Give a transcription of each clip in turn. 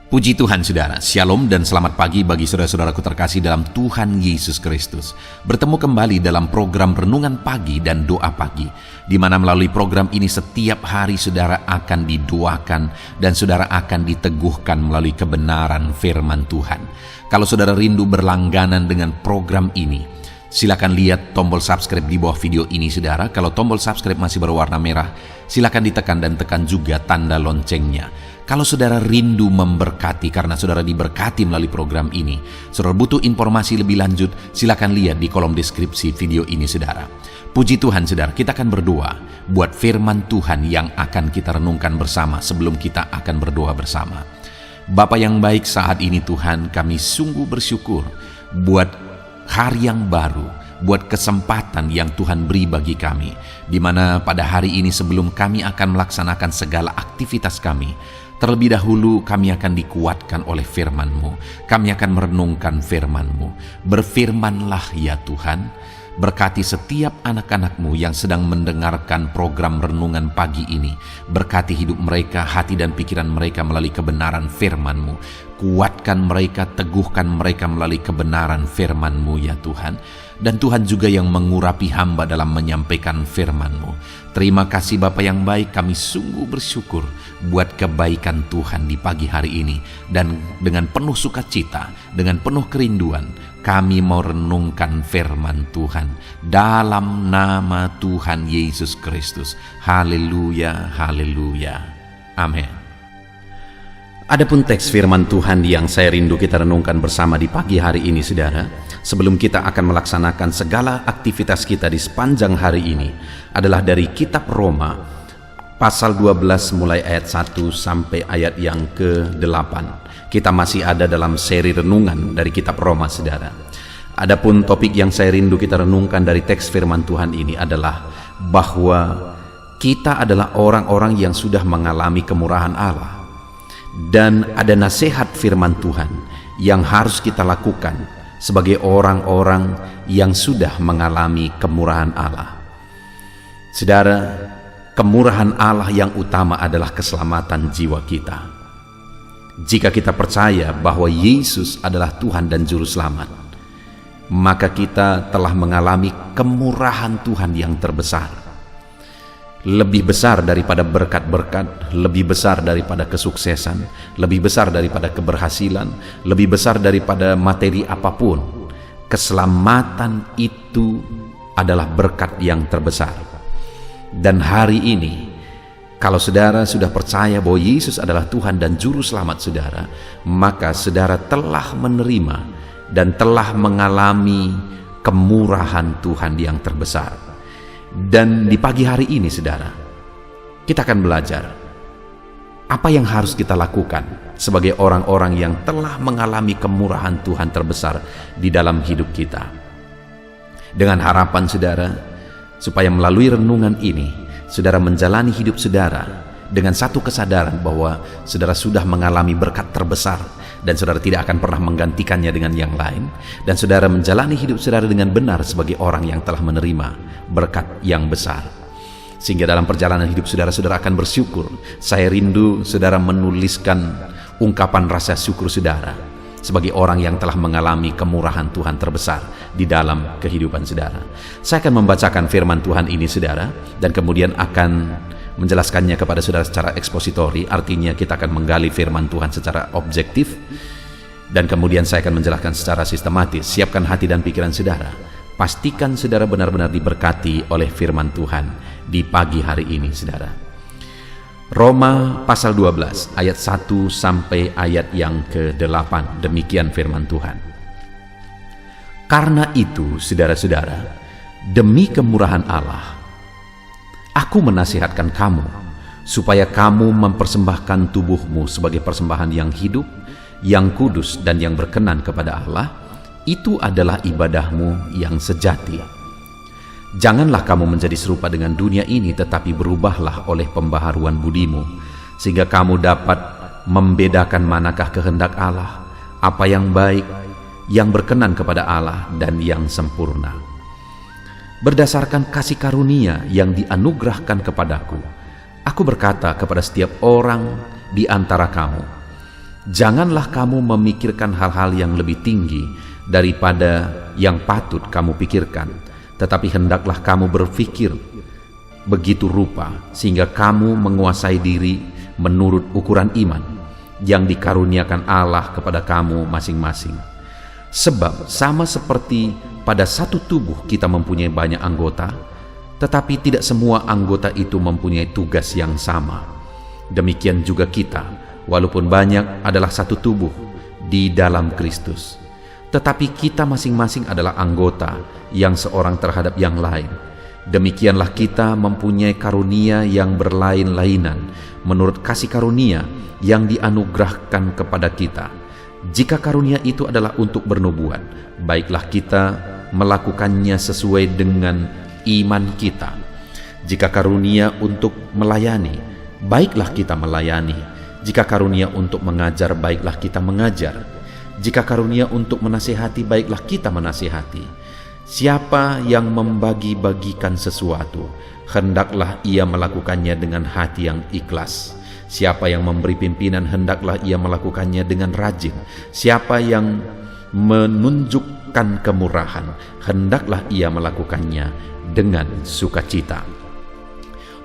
Puji Tuhan saudara, Shalom dan selamat pagi bagi saudara-saudaraku terkasih dalam Tuhan Yesus Kristus. Bertemu kembali dalam program Renungan Pagi dan Doa Pagi, di mana melalui program ini setiap hari saudara akan didoakan dan saudara akan diteguhkan melalui kebenaran firman Tuhan. Kalau saudara rindu berlangganan dengan program ini, silakan lihat tombol subscribe di bawah video ini saudara. Kalau tombol subscribe masih berwarna merah, silakan ditekan dan tekan juga tanda loncengnya. Kalau saudara rindu memberkati karena saudara diberkati melalui program ini, saudara butuh informasi lebih lanjut, silakan lihat di kolom deskripsi video ini saudara. Puji Tuhan saudara, kita akan berdoa buat firman Tuhan yang akan kita renungkan bersama sebelum kita akan berdoa bersama. Bapa yang baik, saat ini Tuhan kami sungguh bersyukur buat hari yang baru, buat kesempatan yang Tuhan beri bagi kami, di mana pada hari ini sebelum kami akan melaksanakan segala aktivitas kami, terlebih dahulu kami akan dikuatkan oleh firman-Mu. Kami akan merenungkan firman-Mu. Berfirmanlah ya Tuhan, berkati setiap anak-anak-Mu yang sedang mendengarkan program renungan pagi ini. Berkati hidup mereka, hati dan pikiran mereka melalui kebenaran firman-Mu. Kuatkan mereka, teguhkan mereka melalui kebenaran firman-Mu ya Tuhan. Dan Tuhan juga yang mengurapi hamba dalam menyampaikan firman-Mu. Terima kasih Bapa yang baik, kami sungguh bersyukur buat kebaikan Tuhan di pagi hari ini. Dan dengan penuh sukacita, dengan penuh kerinduan, kami mau renungkan firman Tuhan dalam nama Tuhan Yesus Kristus. Haleluya, haleluya. Amin. Adapun teks firman Tuhan yang saya rindu kita renungkan bersama di pagi hari ini saudara, sebelum kita akan melaksanakan segala aktivitas kita di sepanjang hari ini, adalah dari kitab Roma pasal 12 mulai ayat 1 sampai ayat yang ke-8. Kita masih ada dalam seri renungan dari kitab Roma saudara. Adapun topik yang saya rindu kita renungkan dari teks firman Tuhan ini adalah bahwa kita adalah orang-orang yang sudah mengalami kemurahan Allah. Dan ada nasihat firman Tuhan yang harus kita lakukan sebagai orang-orang yang sudah mengalami kemurahan Allah. Saudara, kemurahan Allah yang utama adalah keselamatan jiwa kita. Jika kita percaya bahwa Yesus adalah Tuhan dan Juru Selamat, maka kita telah mengalami kemurahan Tuhan yang terbesar. Lebih besar daripada berkat-berkat, lebih besar daripada kesuksesan, lebih besar daripada keberhasilan, lebih besar daripada materi apapun. Keselamatan itu adalah berkat yang terbesar. Dan hari ini, kalau saudara sudah percaya bahwa Yesus adalah Tuhan dan Juru Selamat saudara, maka saudara telah menerima dan telah mengalami kemurahan Tuhan yang terbesar. Dan di pagi hari ini saudara, kita akan belajar apa yang harus kita lakukan sebagai orang-orang yang telah mengalami kemurahan Tuhan terbesar di dalam hidup kita. Dengan harapan saudara, supaya melalui renungan ini, saudara menjalani hidup saudara dengan satu kesadaran bahwa saudara sudah mengalami berkat terbesar dan saudara tidak akan pernah menggantikannya dengan yang lain, dan saudara menjalani hidup saudara dengan benar sebagai orang yang telah menerima berkat yang besar. Sehingga dalam perjalanan hidup saudara, saudara akan bersyukur. Saya rindu saudara menuliskan ungkapan rasa syukur saudara sebagai orang yang telah mengalami kemurahan Tuhan terbesar di dalam kehidupan saudara. Saya akan membacakan firman Tuhan ini saudara, dan kemudian akan menjelaskannya kepada saudara secara ekspositori. Artinya kita akan menggali firman Tuhan secara objektif, dan kemudian saya akan menjelaskan secara sistematis. Siapkan hati dan pikiran saudara. Pastikan saudara benar-benar diberkati oleh firman Tuhan di pagi hari ini saudara. Roma pasal 12 ayat 1 sampai ayat yang ke-8. Demikian firman Tuhan. Karena itu saudara-saudara, demi kemurahan Allah, aku menasihatkan kamu supaya kamu mempersembahkan tubuhmu sebagai persembahan yang hidup, yang kudus dan yang berkenan kepada Allah. Itu adalah ibadahmu yang sejati. Janganlah kamu menjadi serupa dengan dunia ini, tetapi berubahlah oleh pembaharuan budimu, sehingga kamu dapat membedakan manakah kehendak Allah, apa yang baik, yang berkenan kepada Allah, dan yang sempurna. Berdasarkan kasih karunia yang dianugerahkan kepadaku, aku berkata kepada setiap orang di antara kamu, Janganlah kamu memikirkan hal-hal yang lebih tinggi daripada yang patut kamu pikirkan, tetapi hendaklah kamu berpikir begitu rupa sehingga kamu menguasai diri menurut ukuran iman yang dikaruniakan Allah kepada kamu masing-masing. Sebab sama seperti pada satu tubuh kita mempunyai banyak anggota, tetapi tidak semua anggota itu mempunyai tugas yang sama. Demikian juga kita, walaupun banyak, adalah satu tubuh di dalam Kristus, tetapi kita masing-masing adalah anggota yang seorang terhadap yang lain. Demikianlah kita mempunyai karunia yang berlain-lainan menurut kasih karunia yang dianugerahkan kepada kita. Jika karunia itu adalah untuk bernubuat, baiklah kita melakukannya sesuai dengan iman kita. Jika karunia untuk melayani, baiklah kita melayani. Jika karunia untuk mengajar, baiklah kita mengajar. Jika karunia untuk menasihati, baiklah kita menasihati. Siapa yang membagi-bagikan sesuatu, hendaklah ia melakukannya dengan hati yang ikhlas. Siapa yang memberi pimpinan, hendaklah ia melakukannya dengan rajin. Siapa yang menunjukkan kemurahan, hendaklah ia melakukannya dengan sukacita.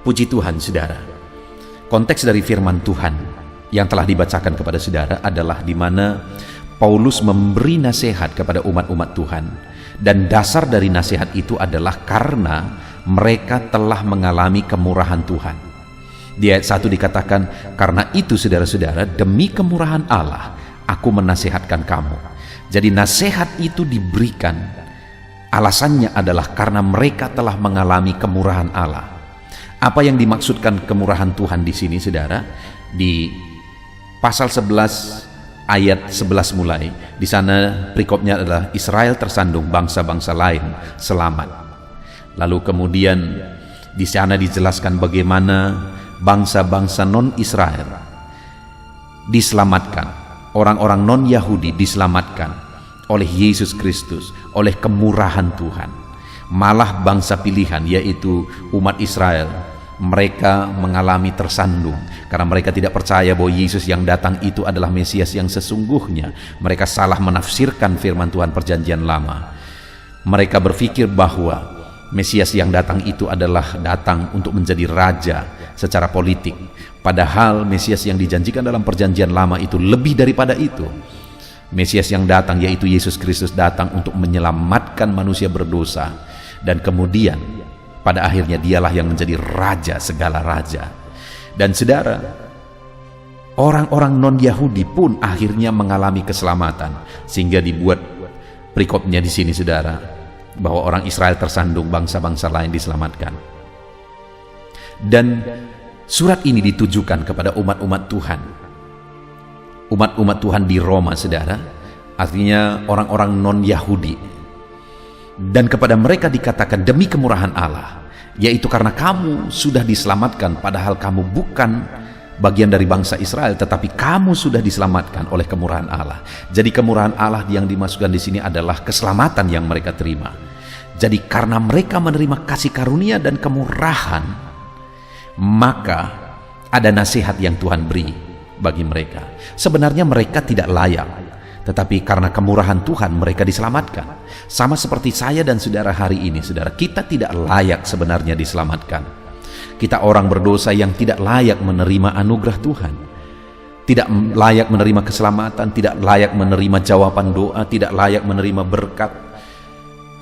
Puji Tuhan, saudara. Konteks dari firman Tuhan yang telah dibacakan kepada saudara adalah di mana Paulus memberi nasihat kepada umat-umat Tuhan, dan dasar dari nasihat itu adalah karena mereka telah mengalami kemurahan Tuhan. Di ayat 1 dikatakan, karena itu saudara-saudara, demi kemurahan Allah aku menasihatkan kamu. Jadi nasihat itu diberikan, alasannya adalah karena mereka telah mengalami kemurahan Allah. Apa yang dimaksudkan kemurahan Tuhan di sini, saudara? Di pasal 11 ayat 11 mulai, di sana perikopnya adalah Israel tersandung, bangsa-bangsa lain selamat. Lalu kemudian di sana dijelaskan bagaimana bangsa-bangsa non-Israel diselamatkan, orang-orang non-Yahudi diselamatkan oleh Yesus Kristus, oleh kemurahan Tuhan. Malah bangsa pilihan, yaitu umat Israel, mereka mengalami tersandung karena mereka tidak percaya bahwa Yesus yang datang itu adalah Mesias yang sesungguhnya. Mereka salah menafsirkan firman Tuhan perjanjian lama. Mereka berpikir bahwa Mesias yang datang itu adalah datang untuk menjadi raja secara politik. Padahal Mesias yang dijanjikan dalam perjanjian lama itu lebih daripada itu. Mesias yang datang, yaitu Yesus Kristus, datang untuk menyelamatkan manusia berdosa. Dan kemudian pada akhirnya dialah yang menjadi raja segala raja. Dan saudara, orang-orang non-Yahudi pun akhirnya mengalami keselamatan, sehingga dibuat perikopnya di sini, saudara, bahwa orang Israel tersandung, bangsa-bangsa lain diselamatkan. Dan surat ini ditujukan kepada umat-umat Tuhan. Umat-umat Tuhan di Roma, saudara, artinya orang-orang non-Yahudi. Dan kepada mereka dikatakan demi kemurahan Allah, yaitu karena kamu sudah diselamatkan, padahal kamu bukan bagian dari bangsa Israel, tetapi kamu sudah diselamatkan oleh kemurahan Allah. Jadi kemurahan Allah yang dimaksudkan di sini adalah keselamatan yang mereka terima. Jadi karena mereka menerima kasih karunia dan kemurahan, maka ada nasihat yang Tuhan beri bagi mereka. Sebenarnya mereka tidak layak, tetapi karena kemurahan Tuhan mereka diselamatkan. Sama seperti saya dan saudara hari ini, saudara, kita tidak layak sebenarnya diselamatkan. Kita orang berdosa yang tidak layak menerima anugerah Tuhan, tidak layak menerima keselamatan, tidak layak menerima jawaban doa, tidak layak menerima berkat,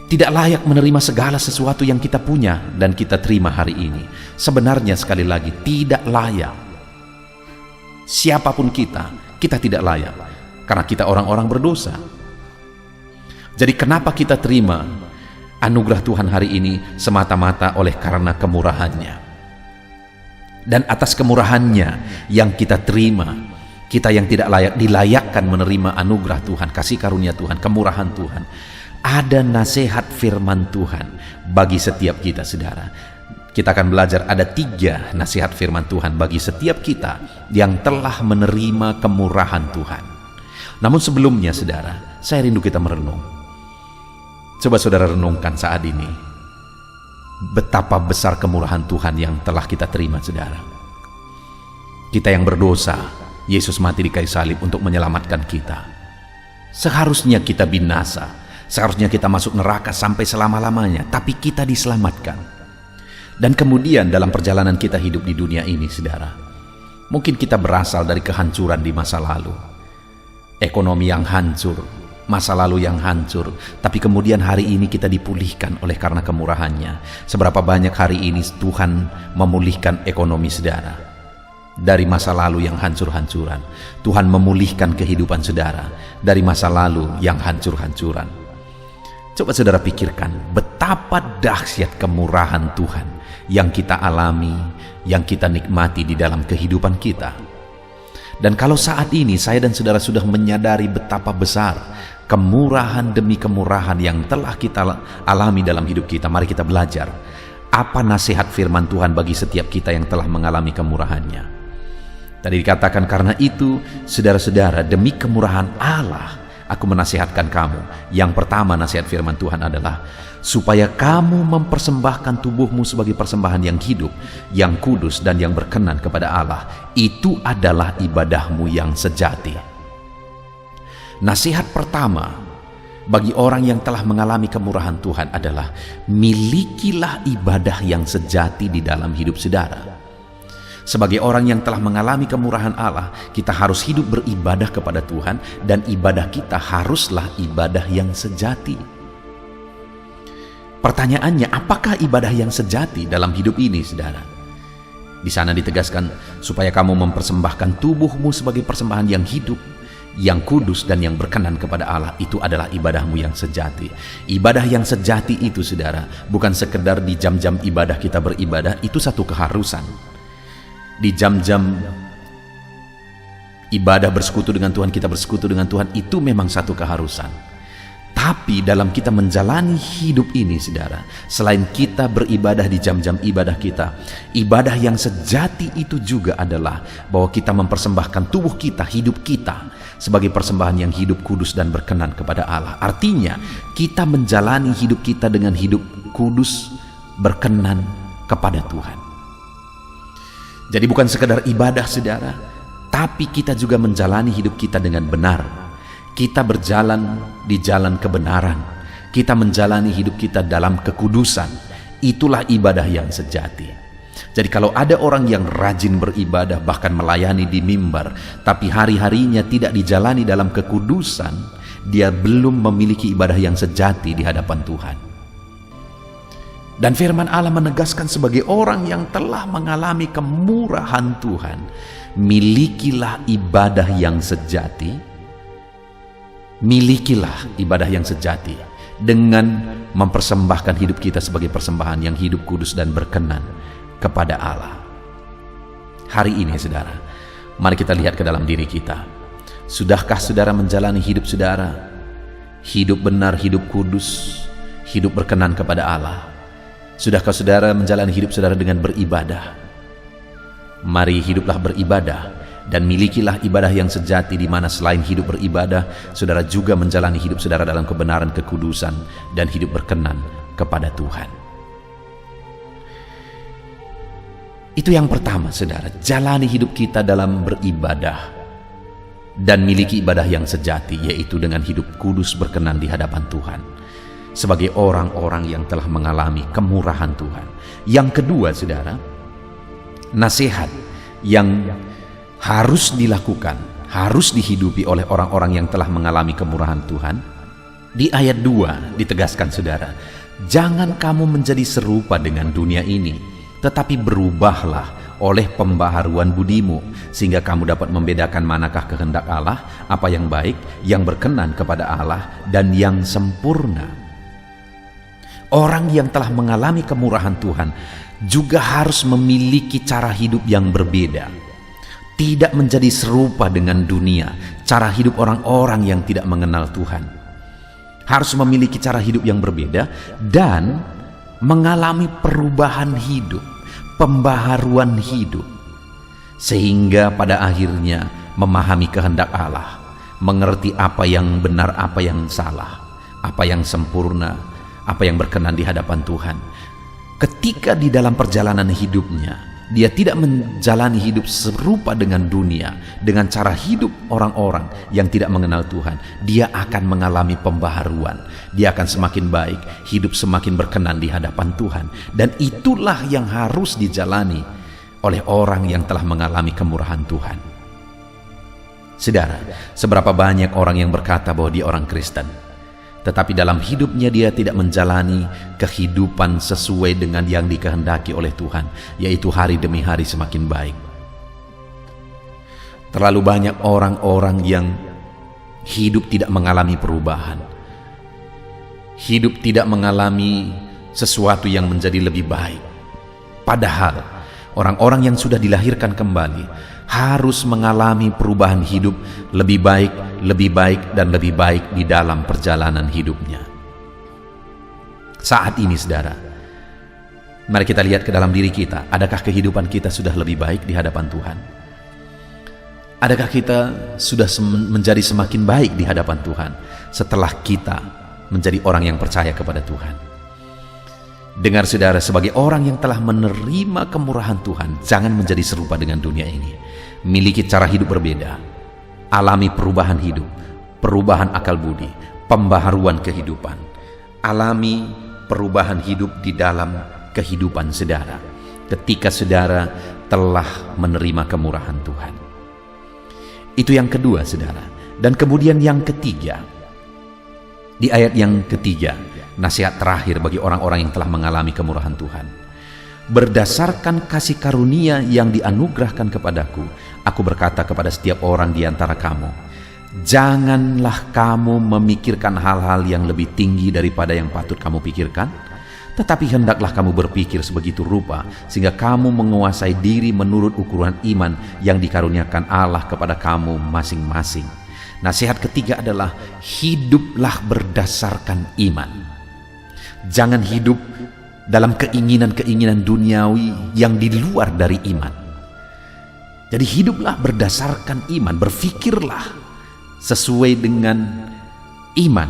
tidak layak menerima segala sesuatu yang kita punya dan kita terima hari ini. Sebenarnya sekali lagi tidak layak. Siapapun kita tidak layak karena kita orang-orang berdosa. Jadi kenapa kita terima anugerah Tuhan hari ini? Semata-mata oleh karena kemurahannya. Dan atas kemurahannya yang kita terima, kita yang tidak layak dilayakkan menerima anugerah Tuhan, kasih karunia Tuhan, kemurahan Tuhan. Ada nasihat firman Tuhan bagi setiap kita, saudara. Kita akan belajar ada 3 nasihat firman Tuhan bagi setiap kita yang telah menerima kemurahan Tuhan. Namun sebelumnya, saudara, saya rindu kita merenung. Coba saudara renungkan saat ini, betapa besar kemurahan Tuhan yang telah kita terima, saudara. Kita yang berdosa Yesus mati di kayu salib untuk menyelamatkan kita. Seharusnya kita binasa, seharusnya kita masuk neraka sampai selama-lamanya, tapi kita diselamatkan. Dan kemudian dalam perjalanan kita hidup di dunia ini, saudara, mungkin kita berasal dari kehancuran di masa lalu. Ekonomi yang hancur, masa lalu yang hancur, tapi kemudian hari ini kita dipulihkan oleh karena kemurahannya. Seberapa banyak hari ini Tuhan memulihkan ekonomi saudara dari masa lalu yang hancur-hancuran. Tuhan memulihkan kehidupan saudara dari masa lalu yang hancur-hancuran. Coba saudara pikirkan betapa dahsyat kemurahan Tuhan yang kita alami, yang kita nikmati di dalam kehidupan kita. Dan kalau saat ini saya dan saudara sudah menyadari betapa besar kemurahan demi kemurahan yang telah kita alami dalam hidup kita, mari kita belajar apa nasihat firman Tuhan bagi setiap kita yang telah mengalami kemurahannya. Tadi dikatakan, karena itu saudara-saudara, demi kemurahan Allah aku menasihatkan kamu. Yang pertama nasihat firman Tuhan adalah supaya kamu mempersembahkan tubuhmu sebagai persembahan yang hidup, yang kudus dan yang berkenan kepada Allah. Itu adalah ibadahmu yang sejati. Nasihat pertama bagi orang yang telah mengalami kemurahan Tuhan adalah milikilah ibadah yang sejati di dalam hidup saudara. Sebagai orang yang telah mengalami kemurahan Allah, kita harus hidup beribadah kepada Tuhan, dan ibadah kita haruslah ibadah yang sejati. Pertanyaannya, apakah ibadah yang sejati dalam hidup ini, saudara? Di sana ditegaskan, supaya kamu mempersembahkan tubuhmu sebagai persembahan yang hidup, yang kudus dan yang berkenan kepada Allah. Itu adalah ibadahmu yang sejati. Ibadah yang sejati itu, saudara, bukan sekedar di jam-jam ibadah kita beribadah, itu satu keharusan. Di jam-jam ibadah bersekutu dengan Tuhan, kita bersekutu dengan Tuhan, itu memang satu keharusan. Tapi dalam kita menjalani hidup ini, saudara, selain kita beribadah di jam-jam ibadah kita, ibadah yang sejati itu juga adalah bahwa kita mempersembahkan tubuh kita, hidup kita sebagai persembahan yang hidup, kudus dan berkenan kepada Allah. Artinya kita menjalani hidup kita dengan hidup kudus, berkenan kepada Tuhan. Jadi bukan sekadar ibadah, saudara, tapi kita juga menjalani hidup kita dengan benar. Kita berjalan di jalan kebenaran. Kita menjalani hidup kita dalam kekudusan. Itulah ibadah yang sejati. Jadi kalau ada orang yang rajin beribadah, bahkan melayani di mimbar, tapi hari-harinya tidak dijalani dalam kekudusan, dia belum memiliki ibadah yang sejati di hadapan Tuhan. Dan firman Allah menegaskan, sebagai orang yang telah mengalami kemurahan Tuhan, milikilah ibadah yang sejati. Milikilah ibadah yang sejati dengan mempersembahkan hidup kita sebagai persembahan yang hidup, kudus dan berkenan kepada Allah. Hari ini, saudara, mari kita lihat ke dalam diri kita. Sudahkah saudara menjalani hidup saudara? Hidup benar, hidup kudus, hidup berkenan kepada Allah. Sudahkah saudara menjalani hidup saudara dengan beribadah? Mari hiduplah beribadah dan milikilah ibadah yang sejati, di mana selain hidup beribadah, saudara juga menjalani hidup saudara dalam kebenaran, kekudusan dan hidup berkenan kepada Tuhan. Itu yang pertama, saudara. Jalani hidup kita dalam beribadah dan miliki ibadah yang sejati, yaitu dengan hidup kudus, berkenan di hadapan Tuhan, sebagai orang-orang yang telah mengalami kemurahan Tuhan. Yang kedua, saudara, nasihat yang harus dilakukan, harus dihidupi oleh orang-orang yang telah mengalami kemurahan Tuhan. Di ayat 2 ditegaskan, saudara, jangan kamu menjadi serupa dengan dunia ini, tetapi berubahlah oleh pembaharuan budimu, sehingga kamu dapat membedakan manakah kehendak Allah, apa yang baik, yang berkenan kepada Allah, dan yang sempurna. Orang yang telah mengalami kemurahan Tuhan juga harus memiliki cara hidup yang berbeda. Tidak menjadi serupa dengan dunia, cara hidup orang-orang yang tidak mengenal Tuhan. Harus memiliki cara hidup yang berbeda dan mengalami perubahan hidup, pembaharuan hidup, sehingga pada akhirnya memahami kehendak Allah, mengerti apa yang benar, apa yang salah, apa yang sempurna, apa yang berkenan di hadapan Tuhan. Ketika di dalam perjalanan hidupnya dia tidak menjalani hidup serupa dengan dunia, dengan cara hidup orang-orang yang tidak mengenal Tuhan, dia akan mengalami pembaharuan. Dia akan semakin baik, hidup semakin berkenan di hadapan Tuhan. Dan itulah yang harus dijalani oleh orang yang telah mengalami kemurahan Tuhan. Saudara, seberapa banyak orang yang berkata bahwa dia orang Kristen, tetapi dalam hidupnya dia tidak menjalani kehidupan sesuai dengan yang dikehendaki oleh Tuhan, yaitu hari demi hari semakin baik. Terlalu banyak orang-orang yang hidup tidak mengalami perubahan, hidup tidak mengalami sesuatu yang menjadi lebih baik. Padahal orang-orang yang sudah dilahirkan kembali harus mengalami perubahan hidup lebih baik, dan lebih baik di dalam perjalanan hidupnya. Saat ini, saudara, mari kita lihat ke dalam diri kita. Adakah kehidupan kita sudah lebih baik di hadapan Tuhan? Adakah kita sudah menjadi semakin baik di hadapan Tuhan setelah kita menjadi orang yang percaya kepada Tuhan? Dengar saudara, sebagai orang yang telah menerima kemurahan Tuhan, jangan menjadi serupa dengan dunia ini. Miliki cara hidup berbeda, alami perubahan hidup, perubahan akal budi, pembaharuan kehidupan. Alami perubahan hidup di dalam kehidupan saudara ketika saudara telah menerima kemurahan Tuhan. Itu yang kedua, saudara. Dan kemudian yang ketiga, di ayat yang ketiga, nasihat terakhir bagi orang-orang yang telah mengalami kemurahan Tuhan. Berdasarkan kasih karunia yang dianugerahkan kepadaku, aku berkata kepada setiap orang di antara kamu, janganlah kamu memikirkan hal-hal yang lebih tinggi daripada yang patut kamu pikirkan, tetapi hendaklah kamu berpikir sebegitu rupa sehingga kamu menguasai diri menurut ukuran iman yang dikaruniakan Allah kepada kamu masing-masing. Nasihat ketiga adalah hiduplah berdasarkan iman. Jangan hidup dalam keinginan-keinginan duniawi yang di luar dari iman. Jadi hiduplah berdasarkan iman, berfikirlah sesuai dengan iman,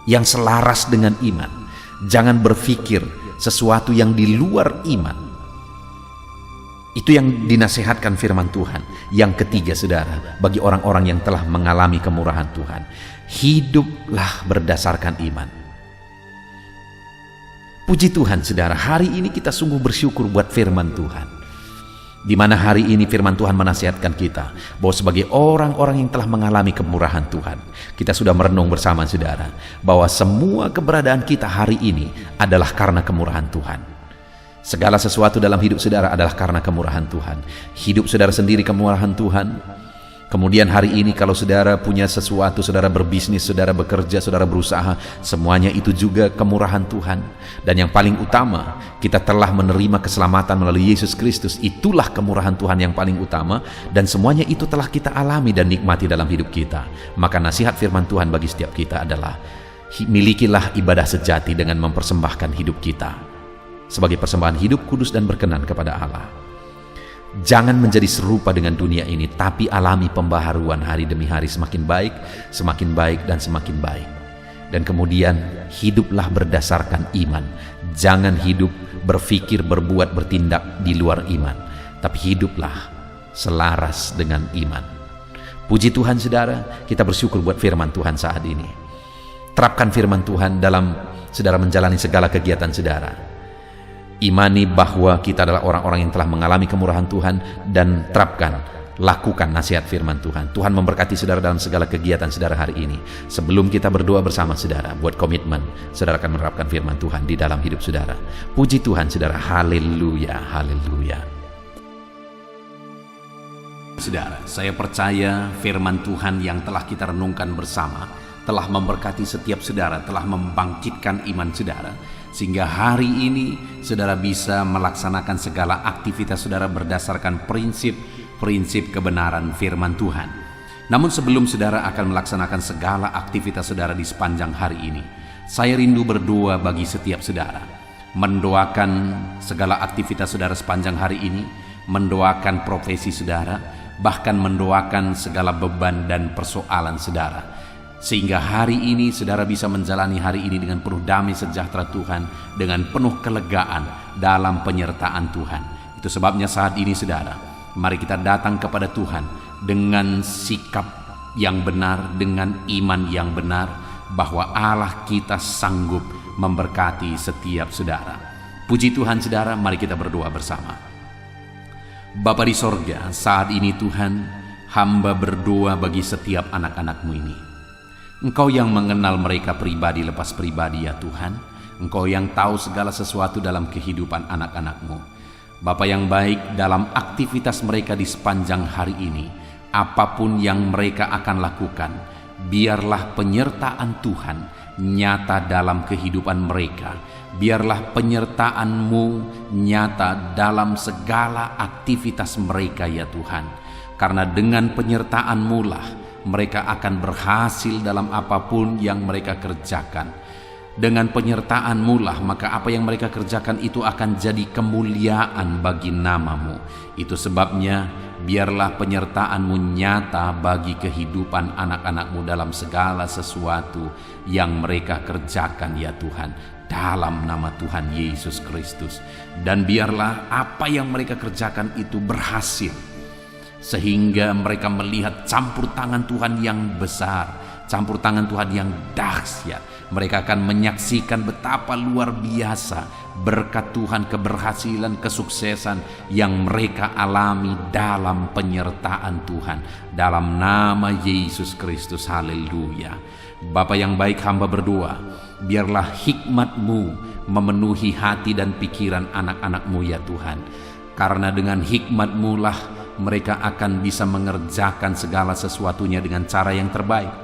yang selaras dengan iman. Jangan berfikir sesuatu yang di luar iman. Itu yang dinasihatkan firman Tuhan. Yang ketiga, saudara, bagi orang-orang yang telah mengalami kemurahan Tuhan, hiduplah berdasarkan iman. Puji Tuhan, saudara, hari ini kita sungguh bersyukur buat firman Tuhan, di mana hari ini firman Tuhan menasihatkan kita bahwa sebagai orang-orang yang telah mengalami kemurahan Tuhan, kita sudah merenung bersama, saudara, bahwa semua keberadaan kita hari ini adalah karena kemurahan Tuhan. Segala sesuatu dalam hidup saudara adalah karena kemurahan Tuhan. Hidup saudara sendiri kemurahan Tuhan. Kemudian hari ini kalau saudara punya sesuatu, saudara berbisnis, saudara bekerja, saudara berusaha, semuanya itu juga kemurahan Tuhan. Dan yang paling utama, kita telah menerima keselamatan melalui Yesus Kristus. Itulah kemurahan Tuhan yang paling utama, dan semuanya itu telah kita alami dan nikmati dalam hidup kita. Maka nasihat firman Tuhan bagi setiap kita adalah, milikilah ibadah sejati dengan mempersembahkan hidup kita sebagai persembahan hidup kudus dan berkenan kepada Allah. Jangan menjadi serupa dengan dunia ini, tapi alami pembaharuan hari demi hari, semakin baik dan semakin baik. Dan kemudian hiduplah berdasarkan iman. Jangan hidup, berpikir, berbuat, bertindak di luar iman, tapi hiduplah selaras dengan iman. Puji Tuhan, saudara, kita bersyukur buat firman Tuhan saat ini. Terapkan firman Tuhan dalam saudara menjalani segala kegiatan saudara. Imani bahwa kita adalah orang-orang yang telah mengalami kemurahan Tuhan, dan terapkan, lakukan nasihat firman Tuhan. Tuhan memberkati saudara dalam segala kegiatan saudara hari ini. Sebelum kita berdoa bersama saudara, buat komitmen, saudara akan menerapkan firman Tuhan di dalam hidup saudara. Puji Tuhan, saudara. Haleluya, haleluya. Saudara, saya percaya firman Tuhan yang telah kita renungkan bersama telah memberkati setiap saudara, telah membangkitkan iman saudara, sehingga hari ini saudara bisa melaksanakan segala aktivitas saudara berdasarkan prinsip kebenaran firman Tuhan. Namun sebelum saudara akan melaksanakan segala aktivitas saudara di sepanjang hari ini, saya rindu berdoa bagi setiap saudara, mendoakan segala aktivitas saudara sepanjang hari ini, mendoakan profesi saudara, bahkan mendoakan segala beban dan persoalan saudara, sehingga hari ini saudara bisa menjalani hari ini dengan penuh damai sejahtera Tuhan, dengan penuh kelegaan dalam penyertaan Tuhan. Itu sebabnya saat ini saudara, mari kita datang kepada Tuhan dengan sikap yang benar, dengan iman yang benar, bahwa Allah kita sanggup memberkati setiap saudara. Puji Tuhan saudara, mari kita berdoa bersama. Bapa di sorga, saat ini Tuhan, hamba berdoa bagi setiap anak-anak-Mu ini. Engkau yang mengenal mereka pribadi lepas pribadi ya Tuhan. Engkau yang tahu segala sesuatu dalam kehidupan anak-anak-Mu. Bapa yang baik, dalam aktivitas mereka di sepanjang hari ini, apapun yang mereka akan lakukan, biarlah penyertaan Tuhan nyata dalam kehidupan mereka. Biarlah penyertaan-Mu nyata dalam segala aktivitas mereka ya Tuhan. Karena dengan penyertaan-Mu lah mereka akan berhasil dalam apapun yang mereka kerjakan. Dengan penyertaan-Mu lah maka apa yang mereka kerjakan itu akan jadi kemuliaan bagi nama-Mu. Itu sebabnya biarlah penyertaan-Mu nyata bagi kehidupan anak-anak-Mu dalam segala sesuatu yang mereka kerjakan ya Tuhan, dalam nama Tuhan Yesus Kristus. Dan biarlah apa yang mereka kerjakan itu berhasil, sehingga mereka melihat campur tangan Tuhan yang besar, campur tangan Tuhan yang dahsyat. Mereka akan menyaksikan betapa luar biasa berkat Tuhan, keberhasilan, kesuksesan yang mereka alami dalam penyertaan Tuhan. Dalam nama Yesus Kristus, haleluya. Bapa yang baik, hamba berdoa, biarlah hikmat-Mu memenuhi hati dan pikiran anak-anak-Mu ya Tuhan. Karena dengan hikmat-Mu lah mereka akan bisa mengerjakan segala sesuatunya dengan cara yang terbaik.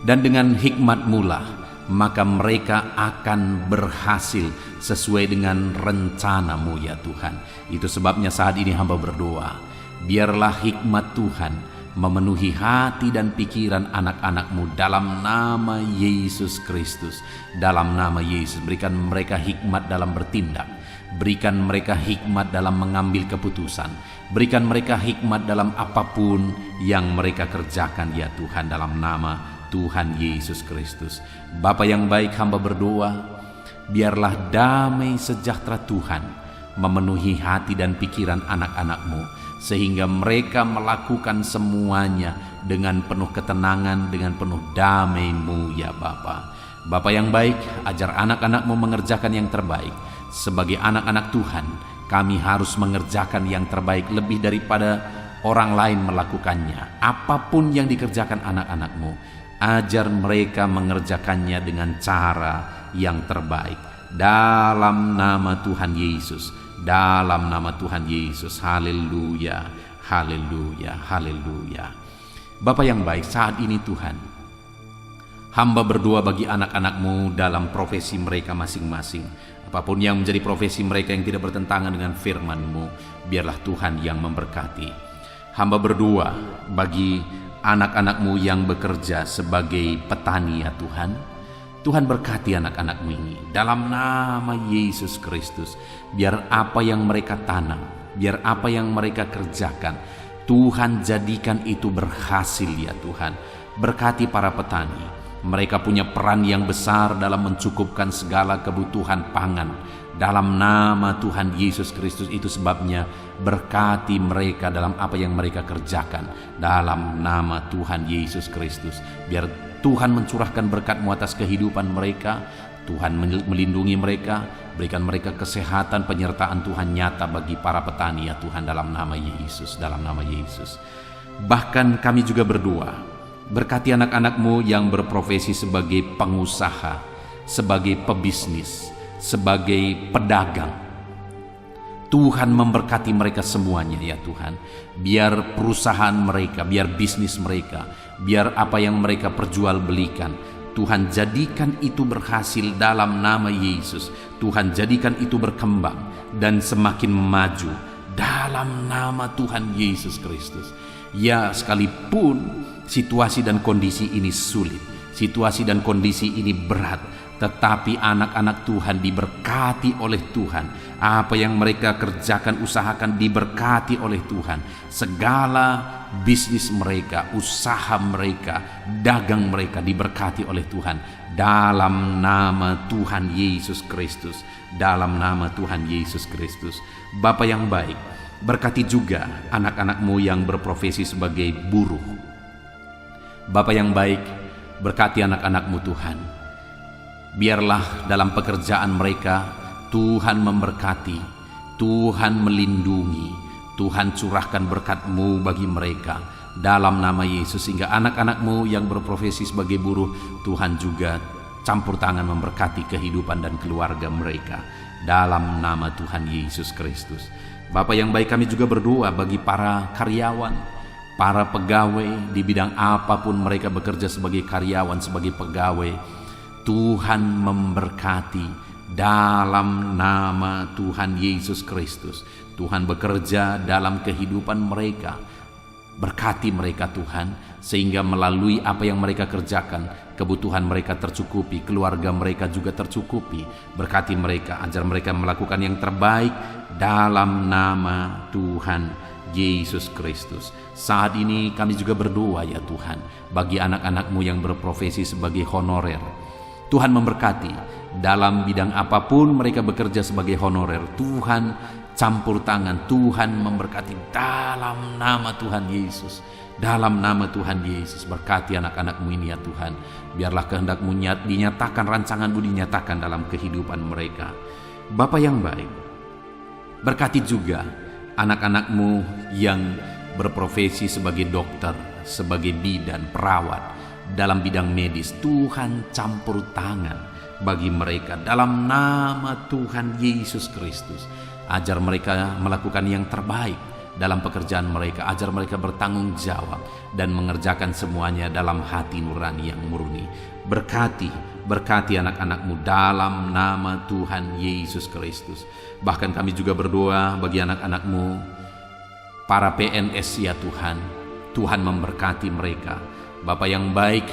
Dan dengan hikmat-Mu lah maka mereka akan berhasil sesuai dengan rencana-Mu ya Tuhan. Itu sebabnya saat ini hamba berdoa, biarlah hikmat Tuhan memenuhi hati dan pikiran anak-anak-Mu dalam nama Yesus Kristus. Dalam nama Yesus, berikan mereka hikmat dalam bertindak, berikan mereka hikmat dalam mengambil keputusan, berikan mereka hikmat dalam apapun yang mereka kerjakan ya Tuhan, dalam nama Tuhan Yesus Kristus. Bapa yang baik, hamba berdoa, biarlah damai sejahtera Tuhan memenuhi hati dan pikiran anak-anak-Mu, sehingga mereka melakukan semuanya dengan penuh ketenangan, dengan penuh damai-Mu ya Bapa. Bapa yang baik, ajar anak-anak-Mu mengerjakan yang terbaik. Sebagai anak-anak Tuhan, kami harus mengerjakan yang terbaik lebih daripada orang lain melakukannya. Apapun yang dikerjakan anak-anak-Mu, ajar mereka mengerjakannya dengan cara yang terbaik. Dalam nama Tuhan Yesus, dalam nama Tuhan Yesus, haleluya, haleluya, haleluya. Bapa yang baik, saat ini Tuhan, hamba berdoa bagi anak-anak-Mu dalam profesi mereka masing-masing. Apapun yang menjadi profesi mereka yang tidak bertentangan dengan firman-Mu, biarlah Tuhan yang memberkati. Hamba berdoa bagi anak-anak-Mu yang bekerja sebagai petani ya Tuhan. Tuhan berkati anak-anak-Mu ini dalam nama Yesus Kristus. Biar apa yang mereka tanam, biar apa yang mereka kerjakan, Tuhan jadikan itu berhasil ya Tuhan. Berkati para petani. Mereka punya peran yang besar dalam mencukupkan segala kebutuhan pangan. Dalam nama Tuhan Yesus Kristus, itu sebabnya berkati mereka dalam apa yang mereka kerjakan. Dalam nama Tuhan Yesus Kristus, biar Tuhan mencurahkan berkat-Mu atas kehidupan mereka. Tuhan melindungi mereka, berikan mereka kesehatan, penyertaan Tuhan nyata bagi para petani ya Tuhan, dalam nama Yesus, dalam nama Yesus. Bahkan kami juga berdoa, berkati anak-anak-Mu yang berprofesi sebagai pengusaha, sebagai pebisnis, sebagai pedagang. Tuhan memberkati mereka semuanya ya Tuhan. Biar perusahaan mereka, biar bisnis mereka, biar apa yang mereka perjualbelikan, Tuhan jadikan itu berhasil dalam nama Yesus. Tuhan jadikan itu berkembang dan semakin maju dalam nama Tuhan Yesus Kristus. Ya, sekalipun situasi dan kondisi ini sulit, Situasi dan kondisi ini berat, tetapi anak-anak Tuhan diberkati oleh Tuhan. Apa yang mereka kerjakan, usahakan diberkati oleh Tuhan. Segala bisnis mereka, usaha mereka, dagang mereka diberkati oleh Tuhan. Dalam nama Tuhan Yesus Kristus. Dalam nama Tuhan Yesus Kristus. Bapa yang baik, berkati juga anak-anak-Mu yang berprofesi sebagai buruh. Bapa yang baik, berkati anak-anak-Mu Tuhan. Biarlah dalam pekerjaan mereka Tuhan memberkati, Tuhan melindungi, Tuhan curahkan berkat-Mu bagi mereka. Dalam nama Yesus, sehingga anak-anak-Mu yang berprofesi sebagai buruh, Tuhan juga campur tangan memberkati kehidupan dan keluarga mereka. Dalam nama Tuhan Yesus Kristus. Bapa yang baik, kami juga berdoa bagi para karyawan, para pegawai di bidang apapun mereka bekerja sebagai karyawan, sebagai pegawai. Tuhan memberkati dalam nama Tuhan Yesus Kristus. Tuhan bekerja dalam kehidupan mereka. Berkati mereka Tuhan, sehingga melalui apa yang mereka kerjakan, kebutuhan mereka tercukupi, keluarga mereka juga tercukupi. Berkati mereka, ajar mereka melakukan yang terbaik dalam nama Tuhan Yesus Kristus. Saat ini kami juga berdoa ya Tuhan, bagi anak-anak-Mu yang berprofesi sebagai honorer. Tuhan memberkati dalam bidang apapun mereka bekerja sebagai honorer. Tuhan campur tangan, Tuhan memberkati dalam nama Tuhan Yesus. Dalam nama Tuhan Yesus, berkati anak-anak-Mu ini ya Tuhan. Biarlah kehendak-Mu dinyatakan, rancangan-Mu dinyatakan dalam kehidupan mereka. Bapa yang baik, berkati juga anak-anak-Mu yang berprofesi sebagai dokter, sebagai bidan, perawat, dalam bidang medis. Tuhan campur tangan bagi mereka dalam nama Tuhan Yesus Kristus. Ajar mereka melakukan yang terbaik dalam pekerjaan mereka. Ajar mereka bertanggung jawab dan mengerjakan semuanya dalam hati nurani yang murni. Berkati anak-anak-Mu dalam nama Tuhan Yesus Kristus. Bahkan kami juga berdoa bagi anak-anak-Mu, para PNS ya Tuhan. Tuhan memberkati mereka. Bapa yang baik,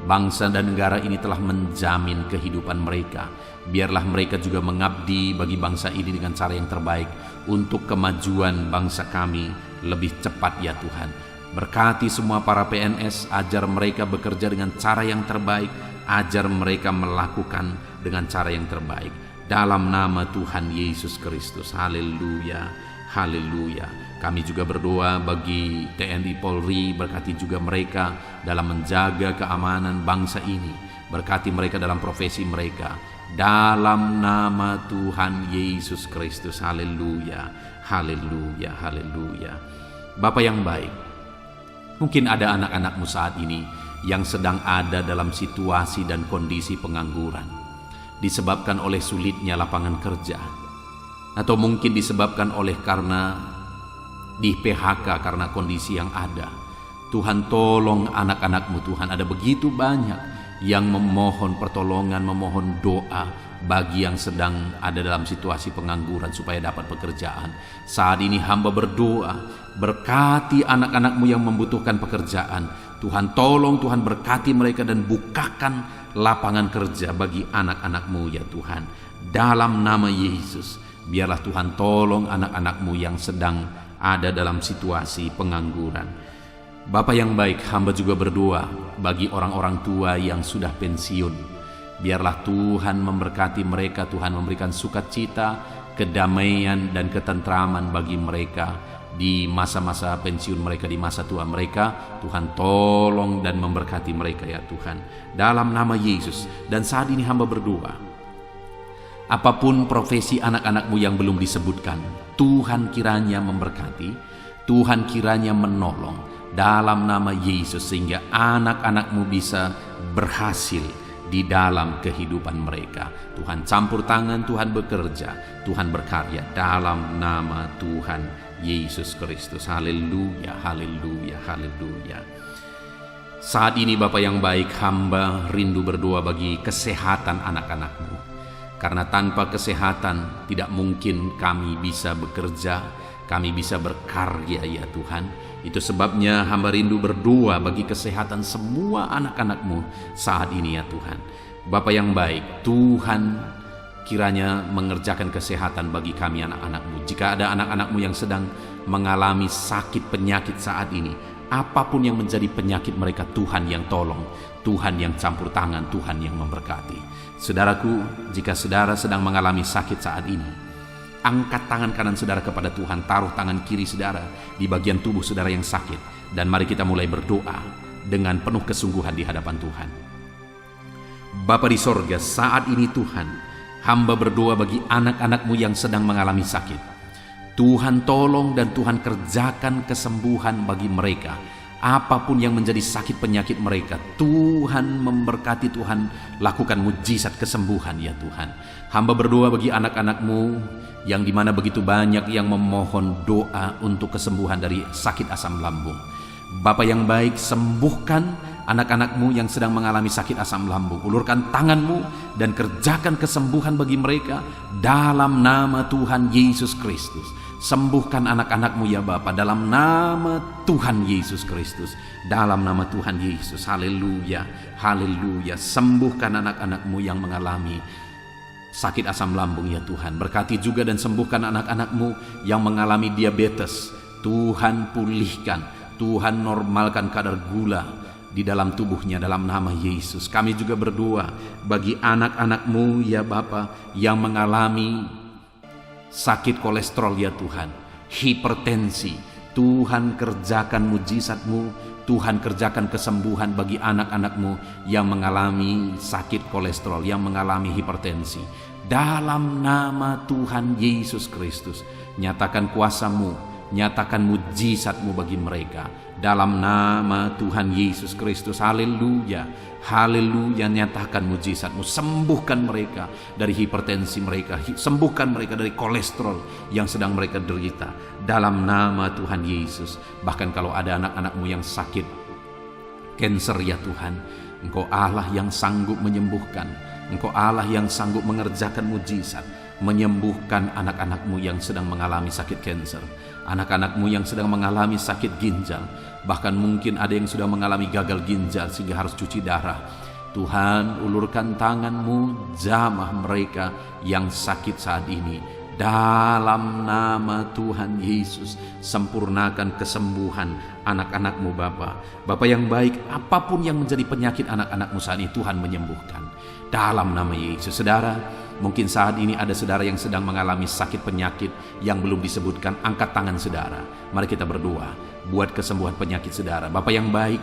bangsa dan negara ini telah menjamin kehidupan mereka. Biarlah mereka juga mengabdi bagi bangsa ini dengan cara yang terbaik untuk kemajuan bangsa kami lebih cepat ya Tuhan. Berkati semua para PNS, ajar mereka bekerja dengan cara yang terbaik, ajar mereka melakukan dengan cara yang terbaik. Dalam nama Tuhan Yesus Kristus. Haleluya, haleluya. Kami juga berdoa bagi TNI Polri, berkati juga mereka dalam menjaga keamanan bangsa ini. Berkati mereka dalam profesi mereka. Dalam nama Tuhan Yesus Kristus. Haleluya, haleluya, haleluya. Bapa yang baik, mungkin ada anak-anak-Mu saat ini yang sedang ada dalam situasi dan kondisi pengangguran, disebabkan oleh sulitnya lapangan kerja, atau mungkin disebabkan oleh karena di PHK karena kondisi yang ada. Tuhan tolong anak-anak-Mu Tuhan. Ada begitu banyak yang memohon pertolongan, memohon doa bagi yang sedang ada dalam situasi pengangguran supaya dapat pekerjaan. Saat ini hamba berdoa, berkati anak-anak-Mu yang membutuhkan pekerjaan. Tuhan tolong, Tuhan berkati mereka dan bukakan lapangan kerja bagi anak-anak-Mu ya Tuhan. Dalam nama Yesus, biarlah Tuhan tolong anak-anak-Mu yang sedang ada dalam situasi pengangguran. Bapa yang baik, hamba juga berdoa bagi orang-orang tua yang sudah pensiun. Biarlah Tuhan memberkati mereka, Tuhan memberikan sukacita, kedamaian dan ketentraman bagi mereka di masa-masa pensiun mereka, di masa tua mereka. Tuhan tolong dan memberkati mereka ya Tuhan. Dalam nama Yesus. Dan saat ini hamba berdoa, apapun profesi anak-anak-Mu yang belum disebutkan, Tuhan kiranya memberkati, Tuhan kiranya menolong dalam nama Yesus, sehingga anak-anak-Mu bisa berhasil di dalam kehidupan mereka. Tuhan campur tangan, Tuhan bekerja, Tuhan berkarya dalam nama Tuhan Yesus Kristus. Haleluya, haleluya, haleluya. Saat ini Bapa yang baik, hamba rindu berdoa bagi kesehatan anak-anak-Mu. Karena tanpa kesehatan tidak mungkin kami bisa bekerja, kami bisa berkarya ya Tuhan. Itu sebabnya hamba rindu berdoa bagi kesehatan semua anak-anak-Mu saat ini ya Tuhan. Bapa yang baik, Tuhan kiranya mengerjakan kesehatan bagi kami anak-anak-Mu. Jika ada anak-anak-Mu yang sedang mengalami sakit penyakit saat ini, apapun yang menjadi penyakit mereka, Tuhan yang tolong, Tuhan yang campur tangan, Tuhan yang memberkati. Saudaraku, jika saudara sedang mengalami sakit saat ini, angkat tangan kanan saudara kepada Tuhan, taruh tangan kiri saudara di bagian tubuh saudara yang sakit, dan mari kita mulai berdoa dengan penuh kesungguhan di hadapan Tuhan. Bapa di sorga, saat ini Tuhan, hamba berdoa bagi anak-anak-Mu yang sedang mengalami sakit. Tuhan tolong dan Tuhan kerjakan kesembuhan bagi mereka. Apapun yang menjadi sakit penyakit mereka, Tuhan memberkati, Tuhan lakukan mujizat kesembuhan ya Tuhan. Hamba berdoa bagi anak-anak-Mu yang dimana begitu banyak yang memohon doa untuk kesembuhan dari sakit asam lambung. Bapa yang baik, sembuhkan anak-anak-Mu yang sedang mengalami sakit asam lambung. Ulurkan tangan-Mu dan kerjakan kesembuhan bagi mereka dalam nama Tuhan Yesus Kristus. Sembuhkan anak-anak-Mu ya Bapa, dalam nama Tuhan Yesus Kristus. Dalam nama Tuhan Yesus, haleluya, haleluya. Sembuhkan anak-anak-Mu yang mengalami sakit asam lambung ya Tuhan. Berkati juga dan sembuhkan anak-anak-Mu yang mengalami diabetes. Tuhan pulihkan, Tuhan normalkan kadar gula di dalam tubuhnya dalam nama Yesus. Kami juga berdoa bagi anak-anak-Mu ya Bapa yang mengalami sakit kolesterol ya Tuhan, hipertensi. Tuhan kerjakan mujizat-Mu, Tuhan kerjakan kesembuhan bagi anak-anak-Mu yang mengalami sakit kolesterol, yang mengalami hipertensi. Dalam nama Tuhan Yesus Kristus, nyatakan kuasa-Mu, nyatakan mujizat-Mu bagi mereka. Dalam nama Tuhan Yesus Kristus, haleluya, haleluya. Nyatakan mujizat-Mu, sembuhkan mereka dari hipertensi mereka, sembuhkan mereka dari kolesterol yang sedang mereka derita. Dalam nama Tuhan Yesus. Bahkan kalau ada anak-anak-Mu yang sakit kanker ya Tuhan, Engkau Allah yang sanggup menyembuhkan, Engkau Allah yang sanggup mengerjakan mujizat, menyembuhkan anak-anak-Mu yang sedang mengalami sakit kanker, anak-anak-Mu yang sedang mengalami sakit ginjal, bahkan mungkin ada yang sudah mengalami gagal ginjal sehingga harus cuci darah. Tuhan, ulurkan tangan-Mu, jamah mereka yang sakit saat ini. Dalam nama Tuhan Yesus, sempurnakan kesembuhan anak-anak-Mu Bapa. Bapa yang baik, apapun yang menjadi penyakit anak-anak-Mu saat ini, Tuhan menyembuhkan. Dalam nama Yesus. Saudara, mungkin saat ini ada saudara yang sedang mengalami sakit penyakit yang belum disebutkan. Angkat tangan saudara. Mari kita berdoa buat kesembuhan penyakit saudara. Bapa yang baik,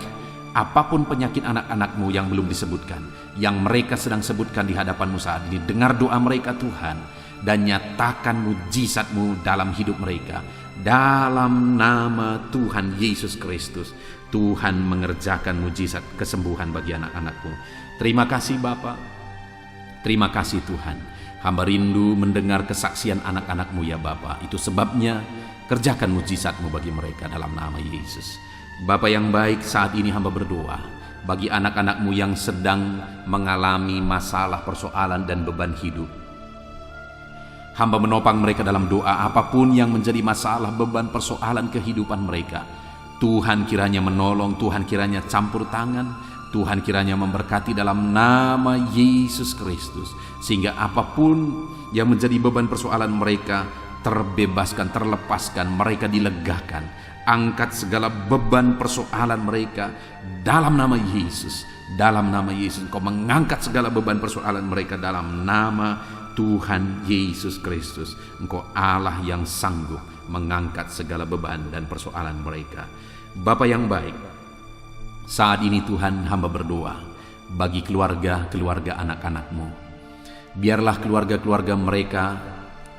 apapun penyakit anak-anak-Mu yang belum disebutkan, yang mereka sedang sebutkan di hadapan-Mu saat ini, dengar doa mereka Tuhan, dan nyatakan mujizat-Mu dalam hidup mereka. Dalam nama Tuhan Yesus Kristus, Tuhan mengerjakan mujizat kesembuhan bagi anak-anak-Mu. Terima kasih Bapa, terima kasih Tuhan. Hamba rindu mendengar kesaksian anak-anak-Mu ya Bapa. Itu sebabnya kerjakan mujizat-Mu bagi mereka dalam nama Yesus. Bapa yang baik, saat ini hamba berdoa bagi anak-anak-Mu yang sedang mengalami masalah, persoalan dan beban hidup. Hamba menopang mereka dalam doa apapun yang menjadi masalah, beban, persoalan kehidupan mereka. Tuhan kiranya menolong, Tuhan kiranya campur tangan, Tuhan kiranya memberkati dalam nama Yesus Kristus. Sehingga apapun yang menjadi beban persoalan mereka terbebaskan, terlepaskan, mereka dilegakan. Angkat segala beban persoalan mereka dalam nama Yesus. Dalam nama Yesus, Engkau mengangkat segala beban persoalan mereka dalam nama Tuhan Yesus Kristus. Engkau Allah yang sanggup mengangkat segala beban dan persoalan mereka. Bapa yang baik, saat ini Tuhan hamba berdoa bagi keluarga-keluarga anak-anak-Mu. Biarlah keluarga-keluarga mereka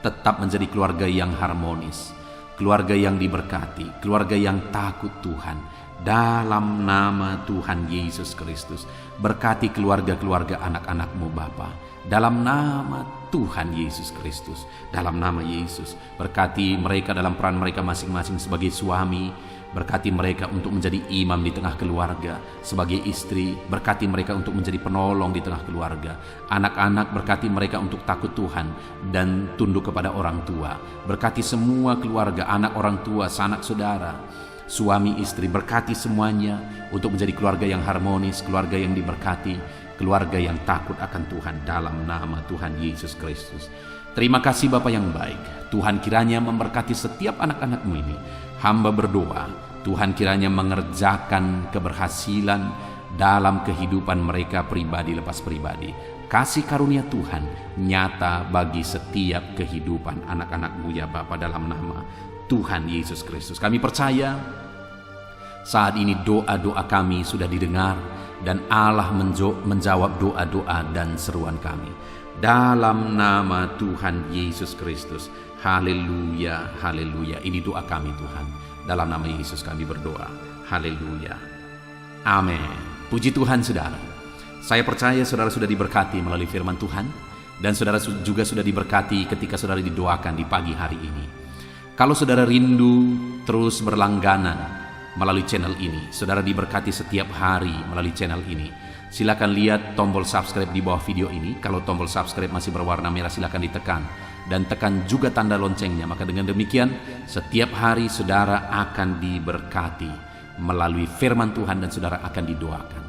tetap menjadi keluarga yang harmonis, keluarga yang diberkati, keluarga yang takut Tuhan. Dalam nama Tuhan Yesus Kristus, berkati keluarga-keluarga anak-anak-Mu Bapa. Dalam nama Tuhan Yesus Kristus, dalam nama Yesus, berkati mereka dalam peran mereka masing-masing sebagai suami, Berkati mereka untuk menjadi imam di tengah keluarga. Sebagai istri, berkati mereka untuk menjadi penolong di tengah keluarga. Anak-anak, berkati mereka untuk takut Tuhan dan tunduk kepada orang tua. Berkati semua keluarga, anak orang tua, sanak saudara, suami istri, berkati semuanya untuk menjadi keluarga yang harmonis, keluarga yang diberkati, keluarga yang takut akan Tuhan, dalam nama Tuhan Yesus Kristus. Terima kasih Bapa yang baik. Tuhan kiranya memberkati setiap anak-anak-Mu ini. Hamba berdoa, Tuhan kiranya mengerjakan keberhasilan dalam kehidupan mereka pribadi lepas pribadi. Kasih karunia Tuhan nyata bagi setiap kehidupan anak-anak-Mu ya Bapa, dalam nama Tuhan Yesus Kristus. Kami percaya saat ini doa-doa kami sudah didengar dan Allah menjawab doa-doa dan seruan kami. Dalam nama Tuhan Yesus Kristus. Haleluya, haleluya. Ini doa kami Tuhan. Dalam nama Yesus kami berdoa. Haleluya. Amin. Puji Tuhan saudara. Saya percaya saudara sudah diberkati melalui firman Tuhan. Dan saudara juga sudah diberkati ketika saudara didoakan di pagi hari ini. Kalau saudara rindu terus berlangganan melalui channel ini, saudara diberkati setiap hari melalui channel ini, silakan lihat tombol subscribe di bawah video ini. Kalau tombol subscribe masih berwarna merah, silakan ditekan dan tekan juga tanda loncengnya. Maka dengan demikian setiap hari saudara akan diberkati melalui firman Tuhan dan saudara akan didoakan.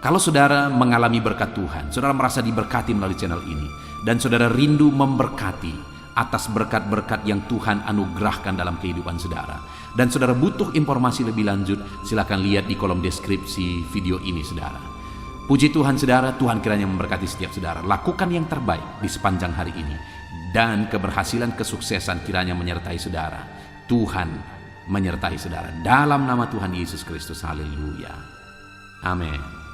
Kalau saudara mengalami berkat Tuhan, saudara merasa diberkati melalui channel ini, dan saudara rindu memberkati atas berkat-berkat yang Tuhan anugerahkan dalam kehidupan saudara, dan saudara butuh informasi lebih lanjut, silakan lihat di kolom deskripsi video ini saudara. Puji Tuhan saudara, Tuhan kiranya memberkati setiap saudara. Lakukan yang terbaik di sepanjang hari ini, dan keberhasilan kesuksesan kiranya menyertai saudara. Tuhan menyertai saudara dalam nama Tuhan Yesus Kristus. Haleluya. Amin.